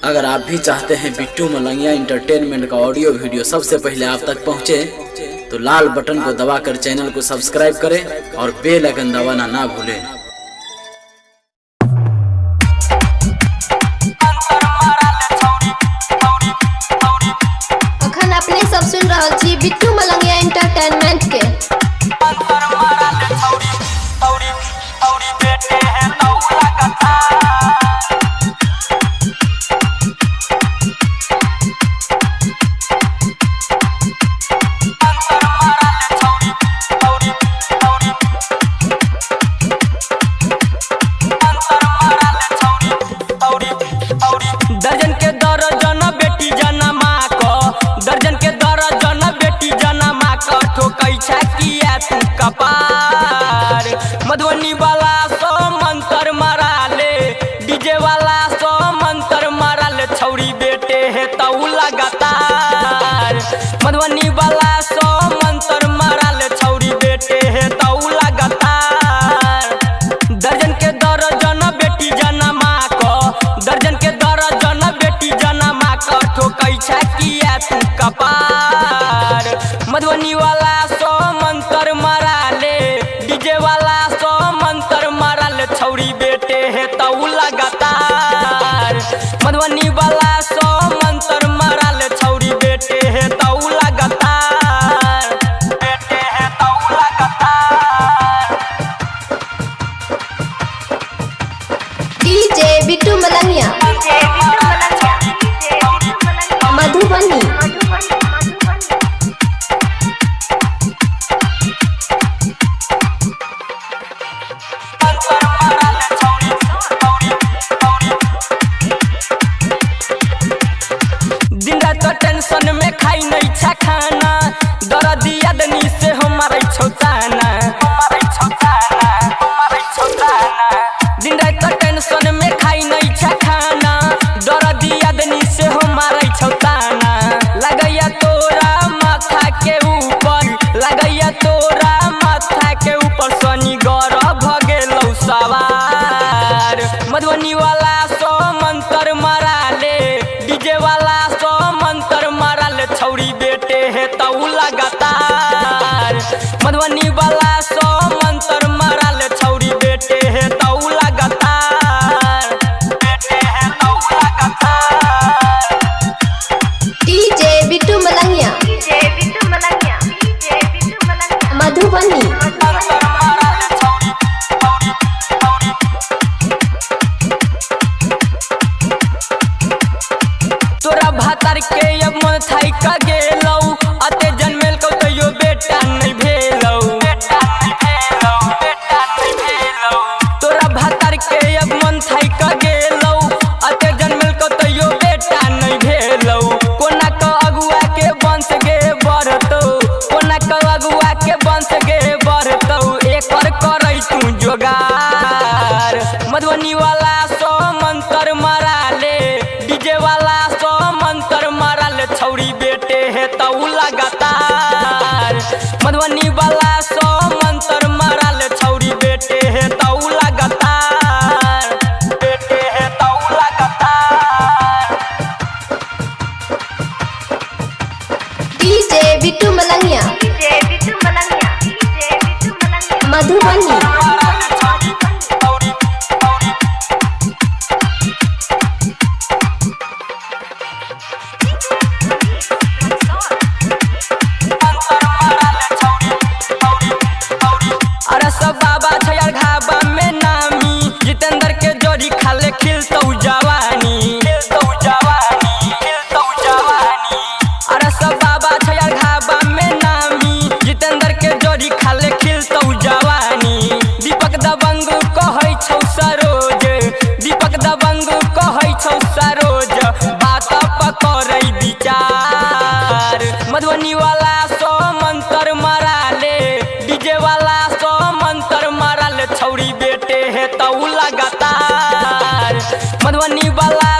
अगर आप भी चाहते हैं बिट्टू मलंगिया इंटरटेनमेंट का ऑडियो वीडियो सबसे पहले आप तक पहुंचे, तो लाल बटन को दबाकर चैनल को सब्सक्राइब करें और बेल आइकन दबाना ना भूलें। अखन अपने सब सुन रहा छी बिट्टू मलंगिया इंटरटेनमेंट के। दर्जन के दर्जन बेटी जनमा क, दर्जन के दर्जन बेटी जनमा क, ठोकै छै किया तू कपार। मधुबनी वाला सो मंत्र मारा ले, डीजे वाला सो मंत्र मारा ले, छौरी बेटे है तौ लगातार। मधुबनी वाला सो मंत्र मारा ले, छौरी बेटे है तौ लगातार। दर्जन के दर्जन बेटी जनमा क, दर्जन के दर्जन बेटी जनमा क, ठोकै छै किया तू कपार। मधुबनी वाला सो मंत्र मारा ले, डीजे वाला सो मंत्र मारा ले, छौरी बेटे है तौ लगातार। मधुबनी वाला सो मंत्र मारा ले, छौरी बेटे है तौ लगातार, बेटे है तौ लगातार। डीजे बिट्टू मलंगिया मधुबनी। दिन रात टेंशन में खाई नहीं छा खाना, दर्दी आदमी से हमारे छोटाना। दिन रात टेंशन में खाई नहीं छा खाना, दर्दी आदमी से हमारे छोटाना। लगैया तोरा माथा के ऊपर, लगैया तोरा माथा के ऊपर, शनि ग्रह भगेलौ सवार। मधुबनी वाला सो मंत्र मारा ले, डीजे वाला सो मंत्र मारा ले, छौरी बेटे है तौ लगातार। मधुबनी वाला सो मंत्र मारा ले, छौरी बेटे है तौ लगातार, बेटे है तौ लगातार। डीजे बिट्टू मलंगिया मधुबनी। तोरा भातार के अब मन थाई का गेलौ, अते जन्मेल को तैयो बेटा नहीं भेलौ। तोरा भातार के अब मन थाई का गेलौ, अते जन्मेल को तैयो बेटा नहीं भेलौ। कोना क अगुआ के वंश गे बढ़तौ, कोना क अगुआ के वंश गे बढ़तौ, एकर करै तू जोगार। मधुबनी वाला सो मंत्र मारा ले, डीजे वाला सो मंत्र मारा ले, छौरी बेटे है तौ लगातार। मधुबनी वाला सो मंत्र मारा ले, छौरी बेटे है तौ लगातार, बेटे है तौ लगातार। डीजे बिट्टू मलंगिया मधुबनी। अरे सब बाबा छै यार घाबा में नामी, जितेंद्र के जोड़ी खाले खिलतौ जवानी, खिलतौ जवानी, खिलतौ जवानी। अरे सब बाबा छै यार घाबा में नामी, जितेंद्र के जोड़ी खाले खिलतौ जवानी। दीपक दबंग कहै छौ सरोज, दीपक दबंग कहै छौ सरोज, बात पकड़ै विचार। मधुबनी वाला सो मंत्र मारा ले, डीजे वाला सो मंत्र मारा ले, छौरी बेटे है तौ लगातार। मधुबनी वाला